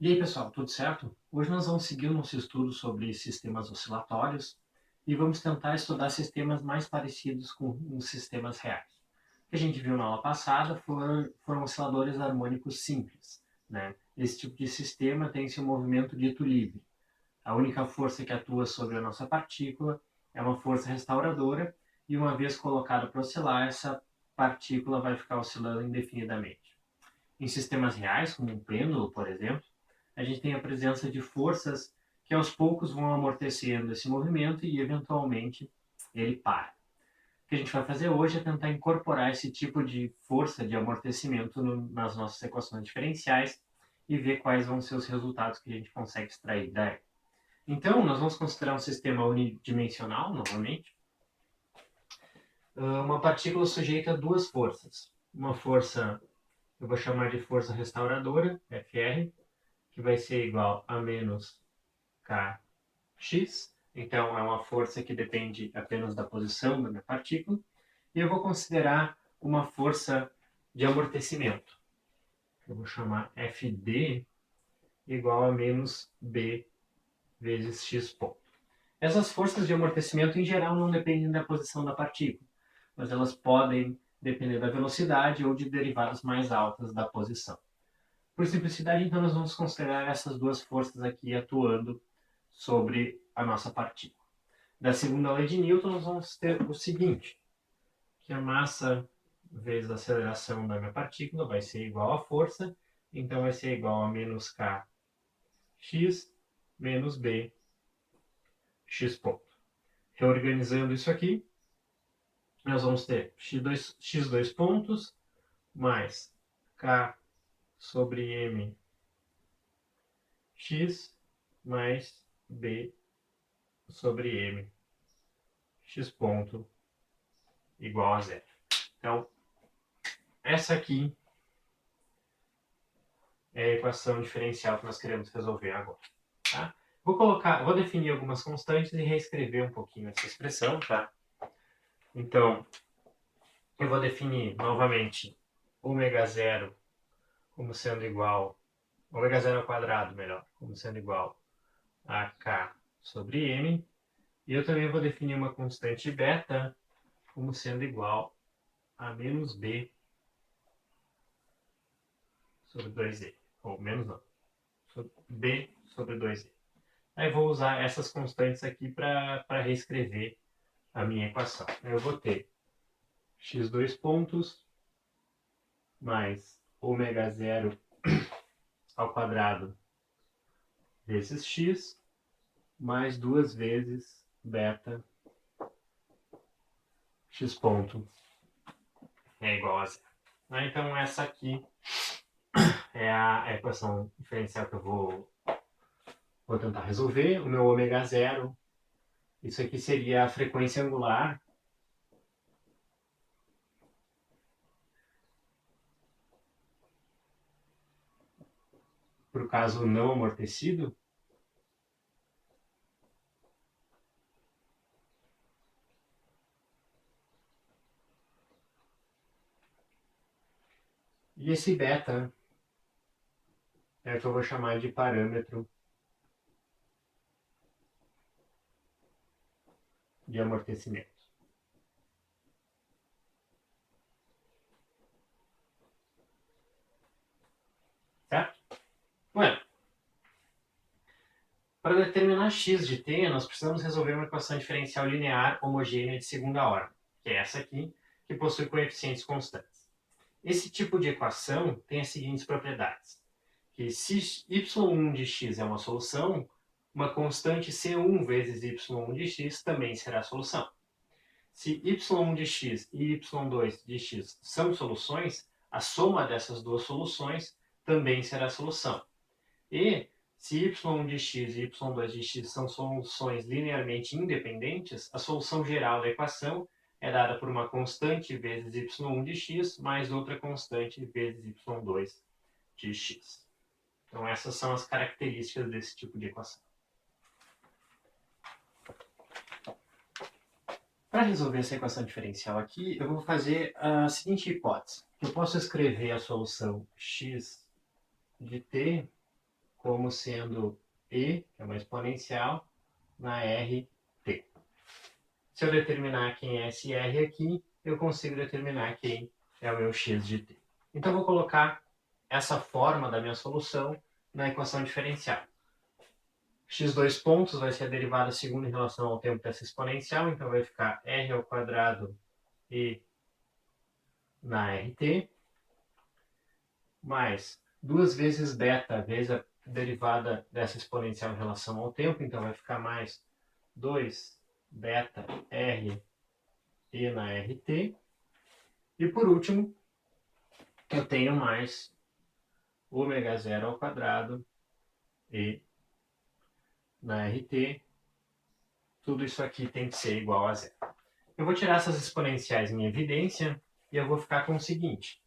E aí, pessoal, tudo certo? Hoje nós vamos seguir o nosso estudo sobre sistemas oscilatórios e vamos tentar estudar sistemas mais parecidos com os sistemas reais. O que a gente viu na aula passada foram osciladores harmônicos simples, né? Esse tipo de sistema tem seu movimento dito livre. A única força que atua sobre a nossa partícula é uma força restauradora e uma vez colocada para oscilar, essa partícula vai ficar oscilando indefinidamente. Em sistemas reais, como um pêndulo, por exemplo, a gente tem a presença de forças que aos poucos vão amortecendo esse movimento e eventualmente ele para. O que a gente vai fazer hoje é tentar incorporar esse tipo de força de amortecimento nas nossas equações diferenciais e ver quais vão ser os resultados que a gente consegue extrair daí. Então, nós vamos considerar um sistema unidimensional, novamente, uma partícula sujeita a duas forças. Uma força, eu vou chamar de força restauradora, Fr, que vai ser igual a menos Kx. Então, é uma força que depende apenas da posição da minha partícula. E eu vou considerar uma força de amortecimento. Eu vou chamar Fd igual a menos B vezes x ponto. Essas forças de amortecimento, em geral, não dependem da posição da partícula, mas elas podem depender da velocidade ou de derivadas mais altas da posição. Por simplicidade, então, nós vamos considerar essas duas forças aqui atuando sobre a nossa partícula. Da segunda lei de Newton, nós vamos ter o seguinte, que a massa vezes a aceleração da minha partícula vai ser igual à força, então vai ser igual a menos kx menos b x ponto. Reorganizando isso aqui, nós vamos ter x2 pontos mais k sobre m x mais b sobre m x ponto igual a zero. Então, essa aqui é a equação diferencial que nós queremos resolver agora. Tá? Vou definir algumas constantes e reescrever um pouquinho essa expressão. Tá? Então, eu vou definir novamente ômega zero como sendo igual, ômega zero ao quadrado, melhor, como sendo igual a k sobre m. E eu também vou definir uma constante beta como sendo igual a menos b sobre 2e. Ou menos não, b sobre 2e. Aí vou usar essas constantes aqui para reescrever a minha equação. Eu vou ter x2 pontos mais ômega zero ao quadrado vezes x mais duas vezes beta x ponto é igual a zero. Então essa aqui é a equação diferencial que eu vou tentar resolver. O meu ômega zero, isso aqui seria a frequência angular para o caso não amortecido. E esse beta é o que eu vou chamar de parâmetro de amortecimento. Certo? Bueno, para determinar x de t, nós precisamos resolver uma equação diferencial linear homogênea de segunda ordem, que é essa aqui, que possui coeficientes constantes. Esse tipo de equação tem as seguintes propriedades, que se y1 de x é uma solução, uma constante c1 vezes y1 de x também será a solução. Se y1 de x e y2 de x são soluções, a soma dessas duas soluções também será a solução. E se y1 de x e y2 de x são soluções linearmente independentes, a solução geral da equação é dada por uma constante vezes y1 de x mais outra constante vezes y2 de x. Então essas são as características desse tipo de equação. Para resolver essa equação diferencial aqui, eu vou fazer a seguinte hipótese. Eu posso escrever a solução x de t como sendo E, que é uma exponencial, na RT. Se eu determinar quem é esse R aqui, eu consigo determinar quem é o meu x de t. Então, eu vou colocar essa forma da minha solução na equação diferencial. X dois pontos vai ser a derivada segunda em relação ao tempo dessa exponencial, então vai ficar r ao quadrado e na RT, mais 2 vezes beta vezes a derivada dessa exponencial em relação ao tempo, então vai ficar mais 2 beta r e na RT. E por último, eu tenho mais ômega zero ao quadrado e na RT, tudo isso aqui tem que ser igual a zero. Eu vou tirar essas exponenciais em evidência e eu vou ficar com o seguinte: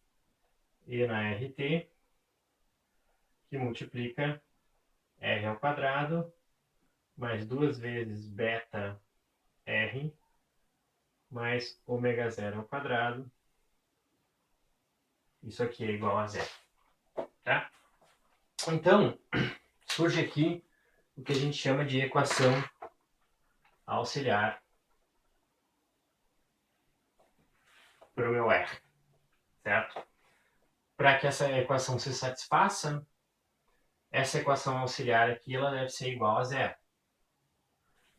e na RT, que multiplica r ao quadrado, mais 2 vezes beta r, mais ômega zero ao quadrado. Isso aqui é igual a zero. Tá? Então, surge aqui o que a gente chama de equação auxiliar para o meu R. Certo? Para que essa equação se satisfaça, essa equação auxiliar aqui ela deve ser igual a zero.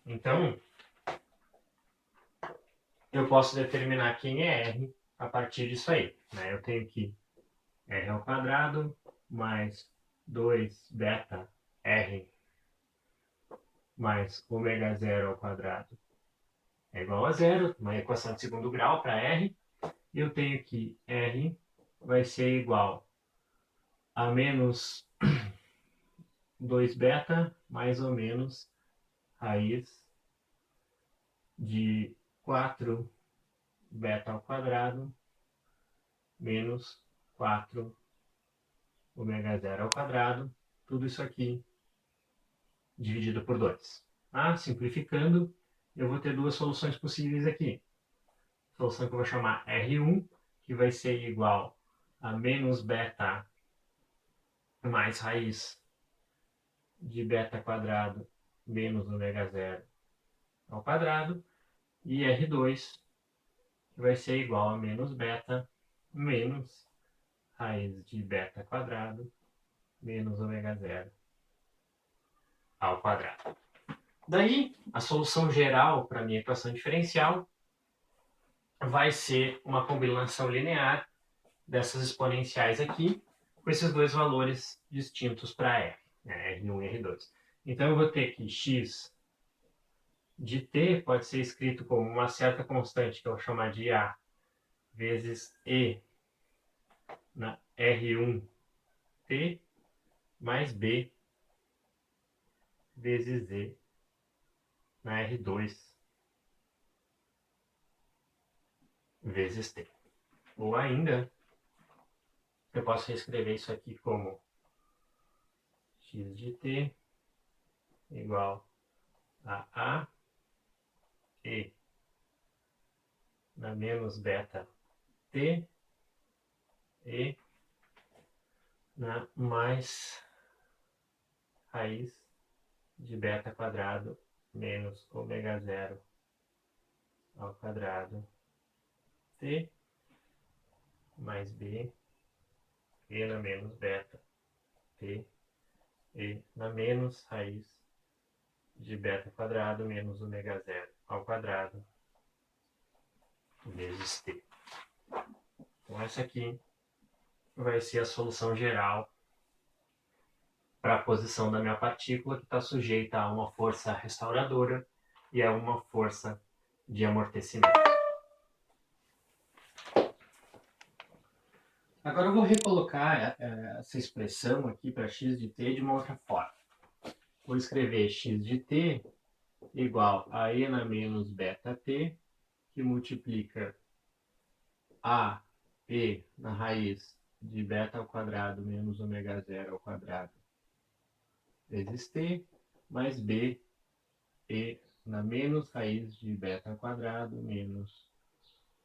Então, eu posso determinar quem é R a partir disso aí. Né? Eu tenho que R ao quadrado mais 2 beta R mais ômega zero ao quadrado é igual a zero, uma equação de segundo grau para R. E eu tenho que R vai ser igual a menos 2 beta mais ou menos raiz de 4 beta ao quadrado menos 4 ômega zero ao quadrado, tudo isso aqui dividido por 2. Simplificando, eu vou ter duas soluções possíveis aqui. A solução que eu vou chamar R1, que vai ser igual a menos beta mais raiz de beta quadrado menos ômega zero ao quadrado, e R2, que vai ser igual a menos beta menos raiz de beta quadrado menos ômega zero ao quadrado. Daí, a solução geral para a minha equação diferencial vai ser uma combinação linear dessas exponenciais aqui, com esses dois valores distintos para R, né, R1 e R2. Então, eu vou ter que x de t pode ser escrito como uma certa constante, que eu vou chamar de A, vezes E na R1t, mais B vezes E na R2 vezes T. Ou ainda, eu posso reescrever isso aqui como x de t igual a E na menos beta t e na mais raiz de beta quadrado menos ômega zero ao quadrado t mais b e na menos beta t e na menos raiz de beta quadrado menos ômega zero ao quadrado vezes t. Então essa aqui vai ser a solução geral para a posição da minha partícula, que está sujeita a uma força restauradora e a uma força de amortecimento. Agora eu vou recolocar essa expressão aqui para x de t de uma outra forma. Vou escrever x de t igual a e na menos beta t, que multiplica a e na raiz de beta ao quadrado menos ômega zero ao quadrado vezes t, mais b e na menos raiz de beta ao quadrado menos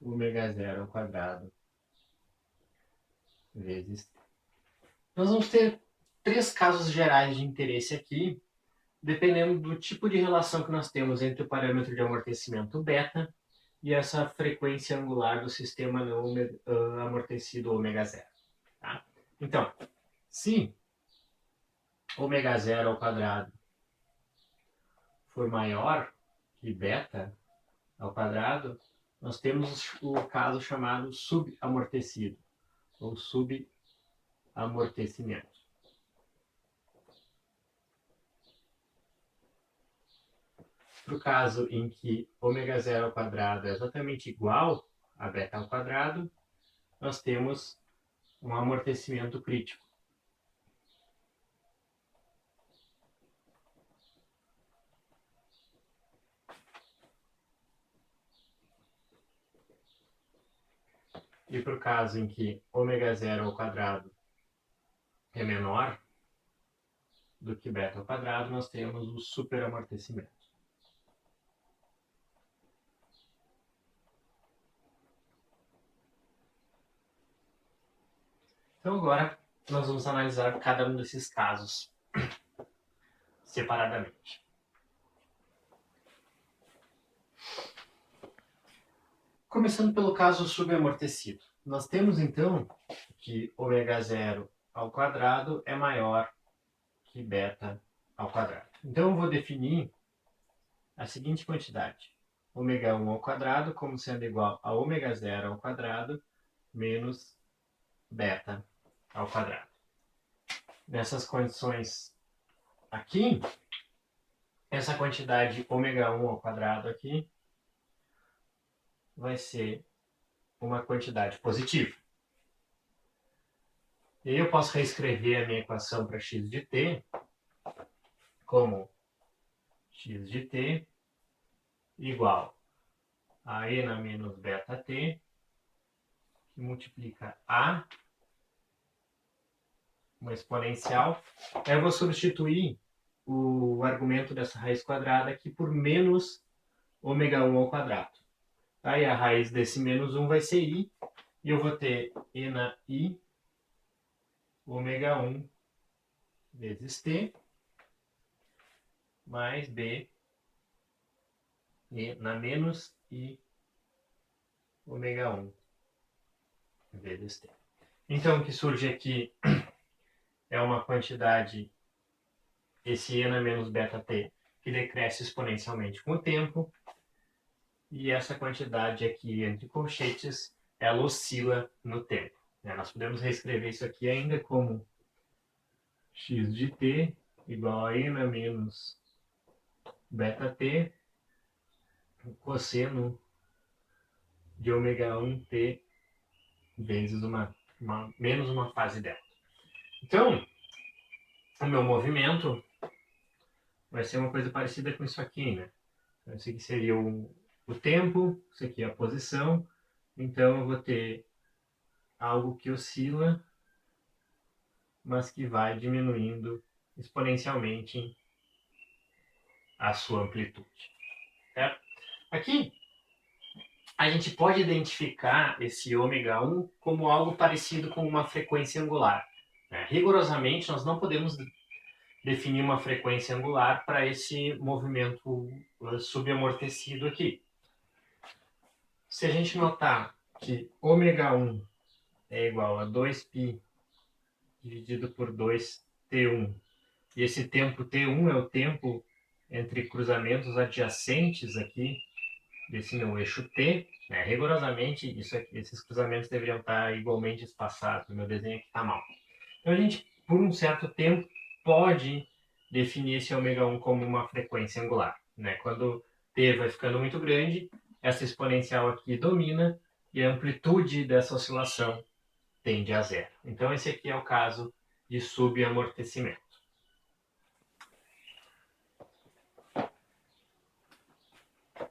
ômega zero ao quadrado vezes t. Nós vamos ter três casos gerais de interesse aqui, dependendo do tipo de relação que nós temos entre o parâmetro de amortecimento beta e essa frequência angular do sistema não amortecido ômega zero. Tá? Então, se ômega zero ao quadrado for maior que beta ao quadrado, nós temos o caso chamado subamortecido, ou subamortecimento. Para o caso em que ômega zero ao quadrado é exatamente igual a beta ao quadrado, nós temos um amortecimento crítico. E para o caso em que ômega zero ao quadrado é menor do que beta ao quadrado, nós temos o superamortecimento. Então agora nós vamos analisar cada um desses casos separadamente. Começando pelo caso subamortecido. Nós temos então que ômega zero ao quadrado é maior que beta ao quadrado. Então eu vou definir a seguinte quantidade: ômega 1 ao quadrado como sendo igual a ômega zero ao quadrado menos beta ao quadrado. Nessas condições aqui, essa quantidade ômega 1 ao quadrado aqui vai ser uma quantidade positiva. E aí eu posso reescrever a minha equação para x de t como x de t igual a e na menos beta t, que multiplica a, uma exponencial. Aí eu vou substituir o argumento dessa raiz quadrada aqui por menos ômega 1 ao quadrado. Aí a raiz desse menos 1 vai ser i, e eu vou ter e na i ômega 1 vezes t mais b e na menos i ômega 1 vezes t. Então o que surge aqui é uma quantidade, esse e na menos beta t, que decresce exponencialmente com o tempo, e essa quantidade aqui entre colchetes, ela oscila no tempo. Nós podemos reescrever isso aqui ainda como x de t igual a e na menos beta t, cosseno de ômega 1 t vezes menos uma fase delta. Então, o meu movimento vai ser uma coisa parecida com isso aqui, né? Então, isso aqui seria o tempo, isso aqui é a posição. Então, eu vou ter algo que oscila, mas que vai diminuindo exponencialmente a sua amplitude. Certo? Aqui, a gente pode identificar esse ômega 1 como algo parecido com uma frequência angular. Rigorosamente, nós não podemos definir uma frequência angular para esse movimento subamortecido aqui. Se a gente notar que ômega 1 é igual a 2π dividido por 2t1, e esse tempo t1 é o tempo entre cruzamentos adjacentes aqui desse meu eixo t, rigorosamente esses cruzamentos deveriam estar igualmente espaçados, o meu desenho aqui está mal. Então a gente, por um certo tempo, pode definir esse ômega 1 como uma frequência angular. Quando t vai ficando muito grande, essa exponencial aqui domina e a amplitude dessa oscilação tende a zero. Então esse aqui é o caso de subamortecimento.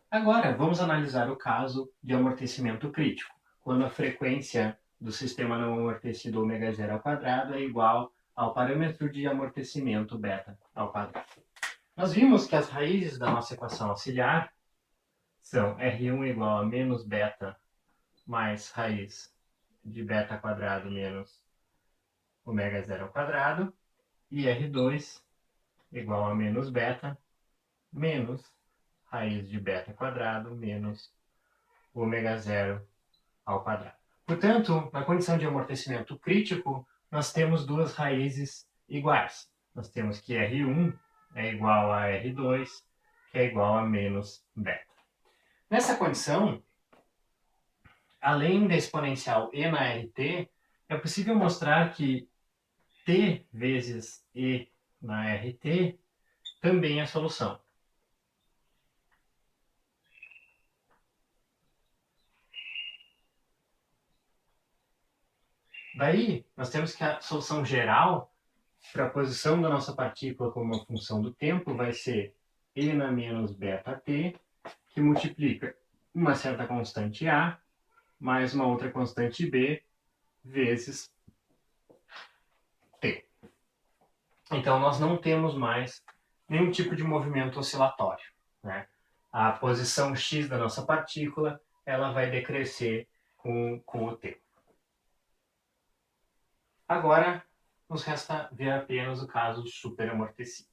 Agora, vamos analisar o caso de amortecimento crítico, quando a frequência do sistema não amortecido ômega zero ao quadrado é igual ao parâmetro de amortecimento beta ao quadrado. Nós vimos que as raízes da nossa equação auxiliar são R1 igual a menos beta mais raiz de beta quadrado menos ômega zero ao quadrado, e R2 igual a menos beta menos raiz de beta quadrado menos ômega zero ao quadrado. Portanto, na condição de amortecimento crítico, nós temos duas raízes iguais. Nós temos que R1 é igual a R2, que é igual a menos beta. Nessa condição, além da exponencial e na RT, é possível mostrar que t vezes e na RT também é solução. Daí, nós temos que a solução geral para a posição da nossa partícula como uma função do tempo vai ser e na menos beta t, que multiplica uma certa constante a mais uma outra constante b vezes t. Então, nós não temos mais nenhum tipo de movimento oscilatório, né? A posição x da nossa partícula ela vai decrescer com o tempo. Agora, nos resta ver apenas o caso superamortecido.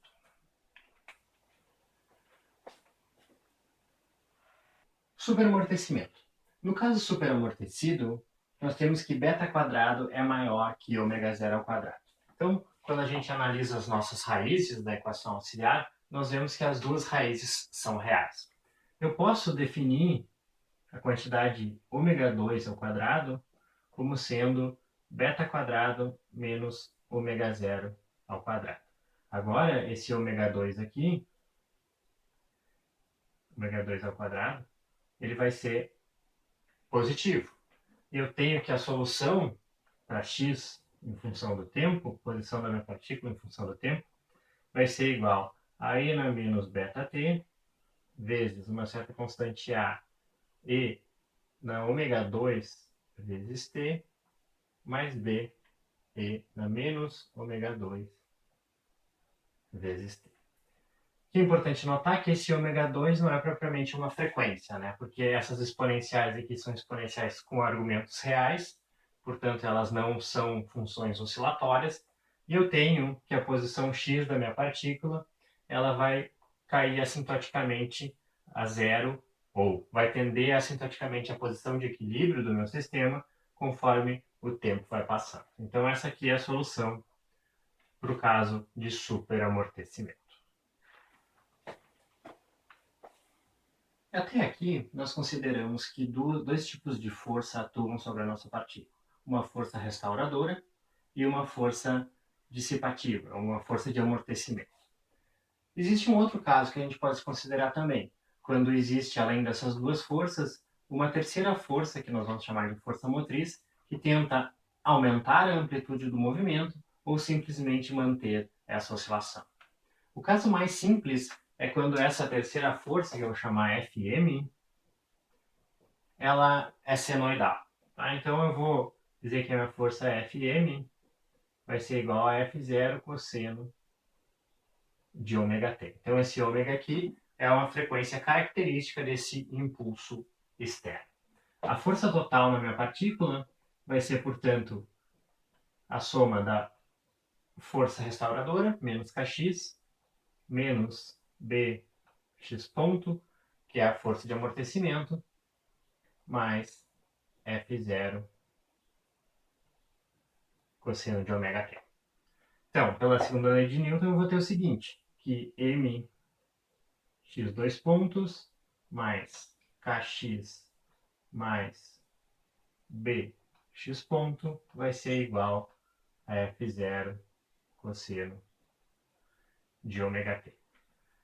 Superamortecimento. No caso superamortecido, nós temos que beta quadrado é maior que ômega zero ao quadrado. Então, quando a gente analisa as nossas raízes da equação auxiliar, nós vemos que as duas raízes são reais. Eu posso definir a quantidade ômega 2 ao quadrado como sendo beta quadrado menos ômega zero ao quadrado. Agora, esse ômega 2 aqui, ômega 2 ao quadrado, ele vai ser positivo. Eu tenho que a solução para x em função do tempo, posição da minha partícula em função do tempo, vai ser igual a e na menos beta t vezes uma certa constante a e na ômega 2 vezes t mais b e na menos ômega 2 vezes t. O que é importante notar que esse ômega 2 não é propriamente uma frequência, né? Porque essas exponenciais aqui são exponenciais com argumentos reais, portanto elas não são funções oscilatórias, e eu tenho que a posição x da minha partícula ela vai cair assintoticamente a zero, ou vai tender assintoticamente à posição de equilíbrio do meu sistema conforme o tempo vai passando. Então essa aqui é a solução para o caso de superamortecimento. Até aqui, nós consideramos que dois tipos de força atuam sobre a nossa partícula. Uma força restauradora e uma força dissipativa, uma força de amortecimento. Existe um outro caso que a gente pode considerar também, quando existe, além dessas duas forças, uma terceira força, que nós vamos chamar de força motriz, que tenta aumentar a amplitude do movimento ou simplesmente manter essa oscilação. O caso mais simples é quando essa terceira força, que eu vou chamar Fm, ela é senoidal. Tá? Então eu vou dizer que a minha força Fm vai ser igual a F0 cosseno de ômega t. Então esse ômega aqui é uma frequência característica desse impulso externo. A força total na minha partícula vai ser, portanto, a soma da força restauradora, menos Kx, menos Bx ponto, que é a força de amortecimento, mais F0 cosseno de ômega t. Então, pela segunda lei de Newton, eu vou ter o seguinte, que m x dois pontos mais kx mais bx ponto vai ser igual a F0 cosseno de ômega t.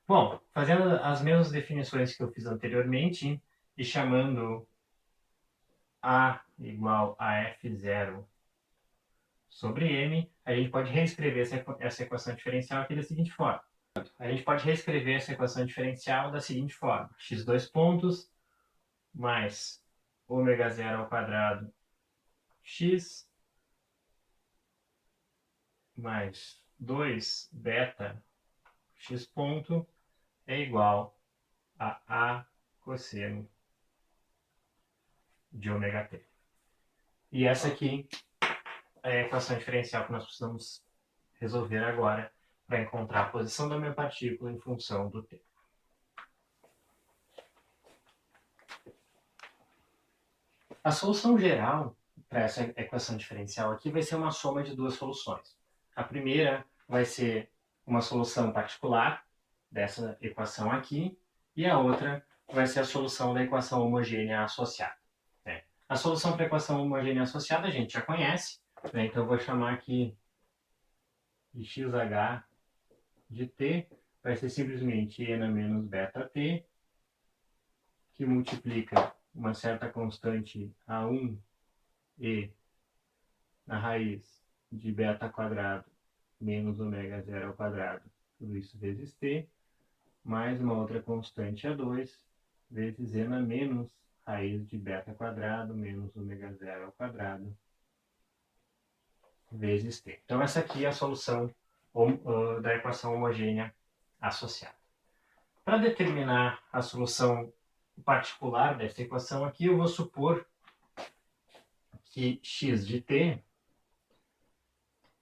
Bom, fazendo as mesmas definições que eu fiz anteriormente e chamando A igual a F0 sobre M, a gente pode reescrever essa equação diferencial aqui da seguinte forma. A gente pode reescrever essa equação diferencial da seguinte forma. x2 pontos mais ômega zero ao quadrado x mais 2 beta x ponto é igual a A cosseno de ômega t. E essa aqui é a equação diferencial que nós precisamos resolver agora para encontrar a posição da minha partícula em função do tempo. A solução geral para essa equação diferencial aqui vai ser uma soma de duas soluções. A primeira vai ser uma solução particular dessa equação aqui, e a outra vai ser a solução da equação homogênea associada. A solução para a equação homogênea associada a gente já conhece, então eu vou chamar aqui de xh de t, vai ser simplesmente ena menos beta t, que multiplica uma certa constante A1 e na raiz de beta quadrado menos ômega zero ao quadrado, tudo isso vezes t, mais uma outra constante A2 vezes ena menos raiz de beta quadrado menos ômega zero ao quadrado vezes t. Então essa aqui é a solução da equação homogênea associada. Para determinar a solução particular dessa equação aqui, eu vou supor que x de t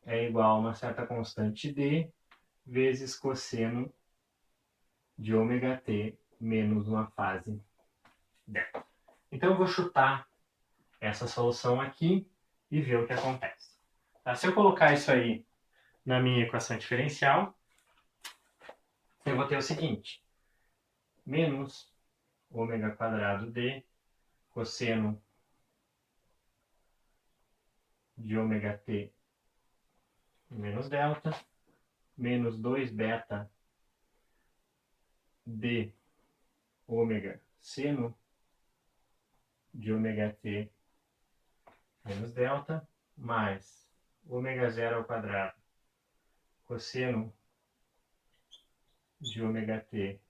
é igual a uma certa constante d vezes cosseno de ômega t menos uma fase delta. Então eu vou chutar essa solução aqui e ver o que acontece. Tá? Se eu colocar isso aí na minha equação diferencial, eu vou ter o seguinte: menos ômega quadrado d cosseno de ômega t menos delta, menos 2 beta d ômega seno de ômega t menos delta, mais ômega zero ao quadrado cosseno de ômega t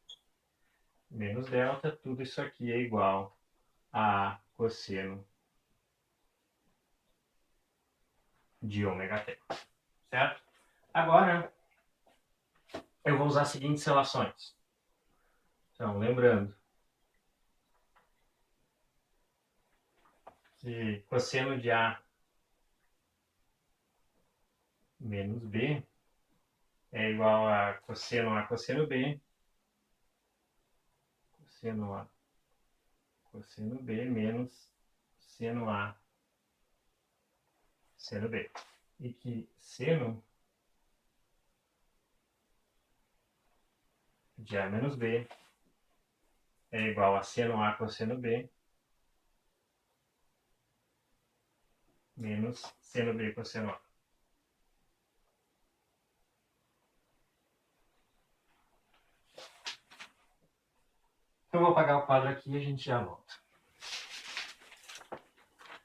menos delta, tudo isso aqui é igual a cosseno de ômega t, certo? Agora, eu vou usar as seguintes relações. Então, lembrando que cosseno de A menos B é igual a cosseno B, cosseno A, cosseno B menos seno A, seno B. E que seno de A menos B é igual a seno A cosseno B menos seno B cosseno A. Então eu vou apagar o quadro aqui e a gente já volta.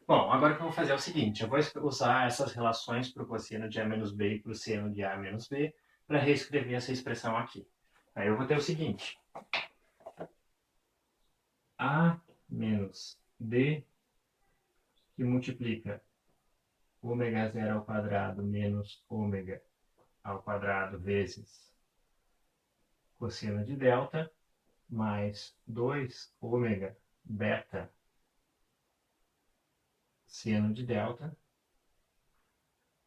Bom, agora o que eu vou fazer é o seguinte: eu vou usar essas relações para o cosseno de A menos B e para o seno de A menos B para reescrever essa expressão aqui. Aí eu vou ter o seguinte: A menos B que multiplica ômega zero ao quadrado menos ômega ao quadrado vezes cosseno de delta mais 2 ômega beta seno de delta,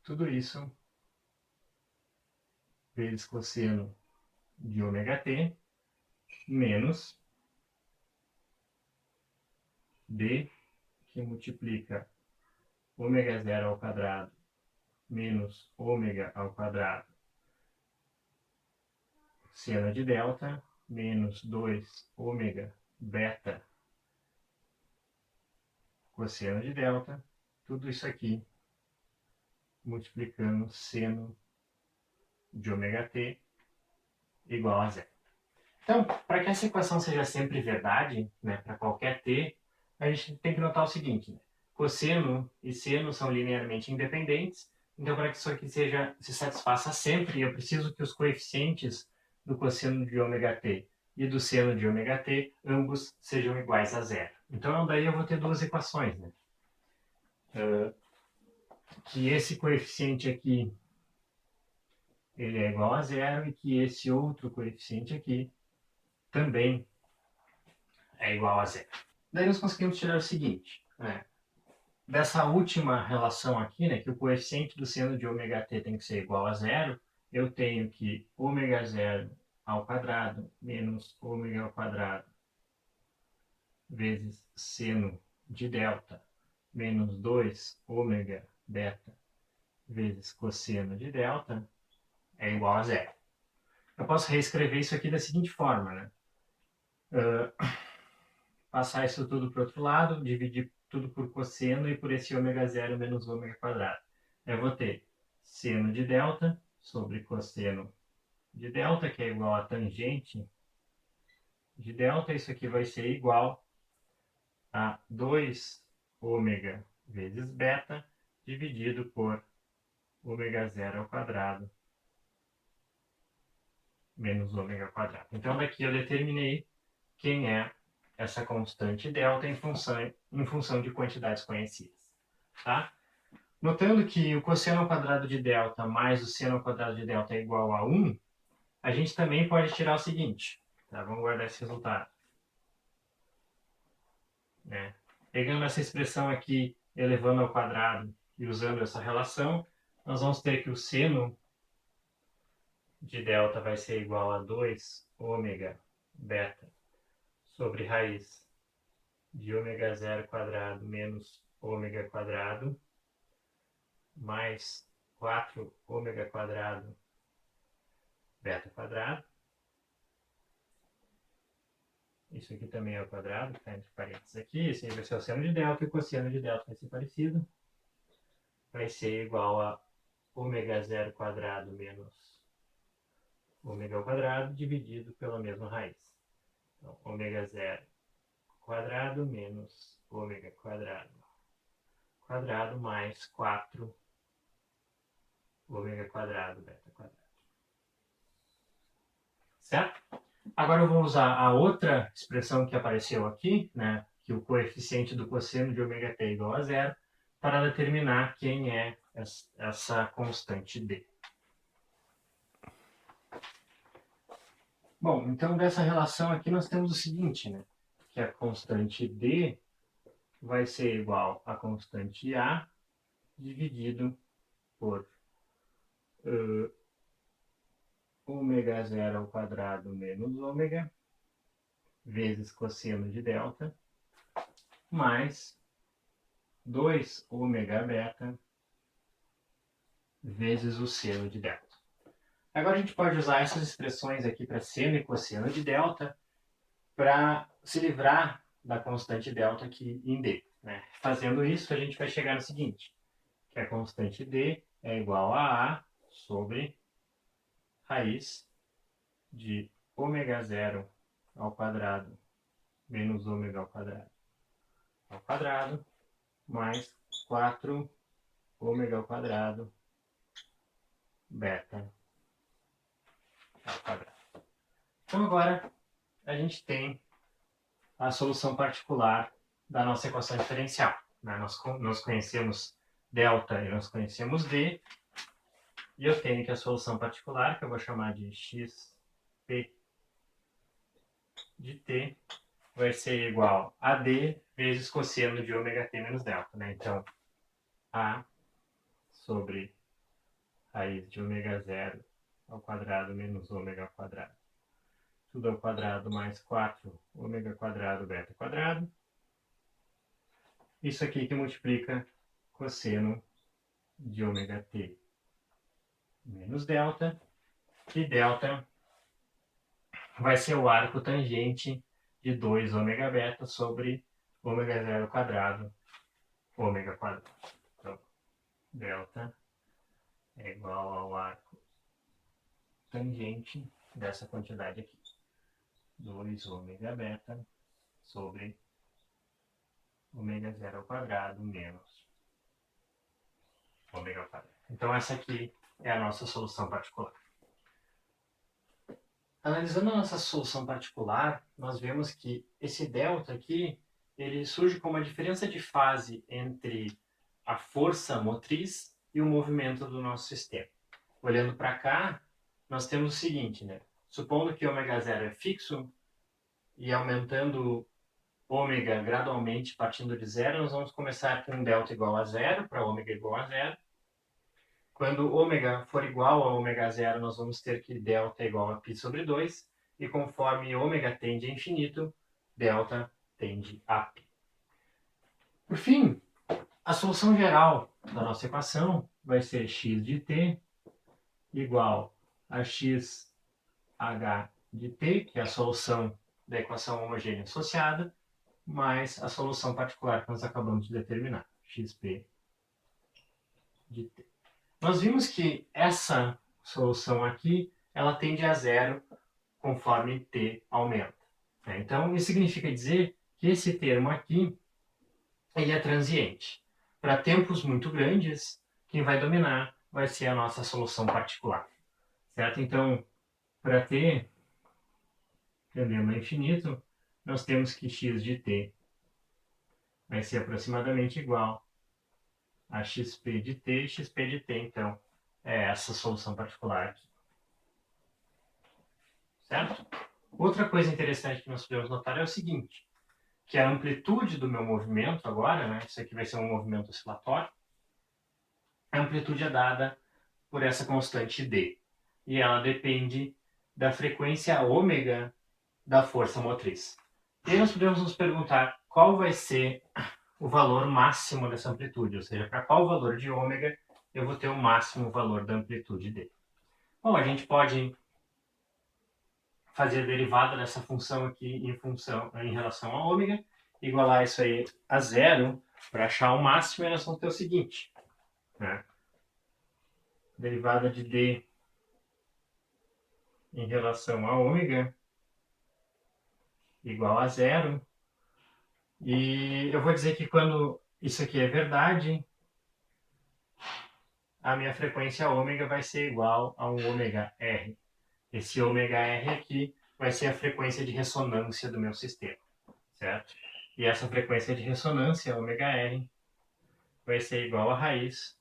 tudo isso vezes cosseno de ômega t menos b que multiplica ômega zero ao quadrado menos ômega ao quadrado seno de delta menos 2 ômega beta cosseno de delta, tudo isso aqui multiplicando seno de ômega t igual a zero. Então, para que essa equação seja sempre verdade, né, para qualquer t, a gente tem que notar o seguinte: né, cosseno e seno são linearmente independentes, então para que isso aqui se satisfaça sempre, eu preciso que os coeficientes do cosseno de ômega t e do seno de ômega t, ambos sejam iguais a zero. Então daí eu vou ter duas equações, né? Que esse coeficiente aqui ele é igual a zero e que esse outro coeficiente aqui também é igual a zero. Daí nós conseguimos tirar o seguinte, né? Dessa última relação aqui, né, que o coeficiente do seno de ômega t tem que ser igual a zero, eu tenho que ômega zero ao quadrado menos ômega ao quadrado vezes seno de delta menos 2 ômega beta vezes cosseno de delta é igual a zero. Eu posso reescrever isso aqui da seguinte forma, né? Passar isso tudo para o outro lado, dividir tudo por cosseno e por esse ômega zero menos ômega quadrado. Eu vou ter seno de delta sobre cosseno de delta, que é igual a tangente de delta. Isso aqui vai ser igual a 2 ômega vezes beta dividido por ômega zero ao quadrado menos ômega ao quadrado. Então, daqui eu determinei quem é essa constante delta em função de quantidades conhecidas. Tá? Notando que o cosseno ao quadrado de delta mais o seno ao quadrado de delta é igual a 1, a gente também pode tirar o seguinte. Tá? Vamos guardar esse resultado. Né? Pegando essa expressão aqui, elevando ao quadrado e usando essa relação, nós vamos ter que o seno de delta vai ser igual a 2 ômega beta sobre raiz de ômega zero quadrado menos ômega quadrado mais 4 ômega quadrado beta quadrado. Isso aqui também é o quadrado, que está entre parênteses aqui. Esse aí vai ser o seno de delta e o cosseno de delta vai ser parecido. Vai ser igual a ômega zero quadrado menos ômega ao quadrado dividido pela mesma raiz. Então, ômega zero quadrado menos ômega quadrado mais 4 ômega quadrado beta quadrado. Certo? Agora eu vou usar a outra expressão que apareceu aqui, né, que o coeficiente do cosseno de ômega t é igual a zero, para determinar quem é essa constante d. Bom, então dessa relação aqui nós temos o seguinte, né, que a constante d vai ser igual a constante a dividido por ômega zero ao quadrado menos ômega vezes cosseno de delta mais 2 ômega beta vezes o seno de delta. Agora a gente pode usar essas expressões aqui para seno e cosseno de delta para se livrar da constante delta aqui em d. Né? Fazendo isso, a gente vai chegar no seguinte, que a constante d é igual a sobre raiz de ômega zero ao quadrado menos ômega ao quadrado mais 4 ômega ao quadrado beta ao quadrado. Então agora a gente tem a solução particular da nossa equação diferencial. Né? Nós conhecemos delta e nós conhecemos d, e eu tenho que a solução particular, que eu vou chamar de xp de t, vai ser igual a d vezes cosseno de ômega t menos delta. Né? Então, a sobre raiz de ômega zero ao quadrado menos ômega ao quadrado, tudo ao quadrado mais 4 ômega quadrado beta quadrado. Isso aqui que multiplica cosseno de ômega t menos delta, e delta vai ser o arco tangente de 2 ômega beta sobre ômega zero quadrado ômega quadrado. Então, delta é igual ao arco tangente dessa quantidade aqui. 2 ômega beta sobre ômega zero ao quadrado menos ômega ao quadrado. Então essa aqui é a nossa solução particular. Analisando a nossa solução particular, nós vemos que esse delta aqui, ele surge como a diferença de fase entre a força motriz e o movimento do nosso sistema. Olhando para cá, nós temos o seguinte, né? Supondo que ômega zero é fixo e aumentando ômega gradualmente partindo de zero, nós vamos começar com delta igual a zero, para ômega igual a zero. Quando ômega for igual a ômega zero, nós vamos ter que delta é igual a π sobre 2, e conforme ômega tende a infinito, delta tende a π. Por fim, a solução geral da nossa equação vai ser x de t igual a xh de t, que é a solução da equação homogênea associada, mais a solução particular que nós acabamos de determinar, xp de t. Nós vimos que essa solução aqui, ela tende a zero conforme t aumenta. Então, isso significa dizer que esse termo aqui, ele é transiente. Para tempos muito grandes, quem vai dominar vai ser a nossa solução particular. Certo? Então, para t tendendo a infinito, nós temos que x de t vai ser aproximadamente igual a xp de t. Xp de t, então, é essa solução particular aqui. Certo? Outra coisa interessante que nós podemos notar é o seguinte, que a amplitude do meu movimento agora, né, isso aqui vai ser um movimento oscilatório, a amplitude é dada por essa constante d. E ela depende da frequência ômega da força motriz. E aí nós podemos nos perguntar qual vai ser o valor máximo dessa amplitude, ou seja, para qual valor de ômega eu vou ter o máximo valor da amplitude d. Bom, a gente pode fazer a derivada dessa função aqui em relação a ômega, igualar isso aí a zero para achar o máximo, e nós vamos ter o seguinte, né? Derivada de d em relação a ômega igual a zero. E eu vou dizer que quando isso aqui é verdade, a minha frequência ômega vai ser igual a um ômega R. Esse ômega R aqui vai ser a frequência de ressonância do meu sistema, certo? E essa frequência de ressonância, ômega R, vai ser igual a raiz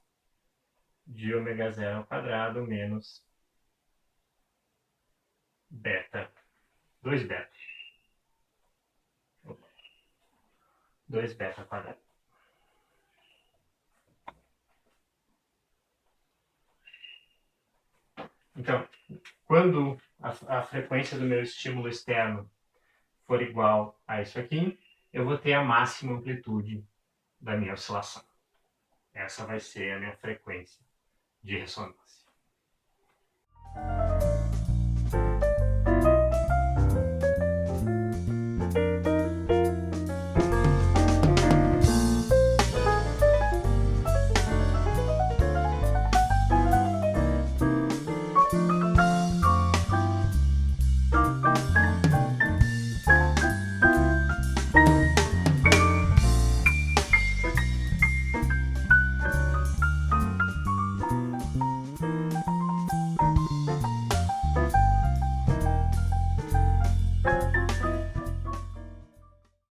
de ômega zero ao quadrado menos beta, 2 beta. 2 beta quadrado. Então, quando a frequência do meu estímulo externo for igual a isso aqui, eu vou ter a máxima amplitude da minha oscilação. Essa vai ser a minha frequência de ressonância.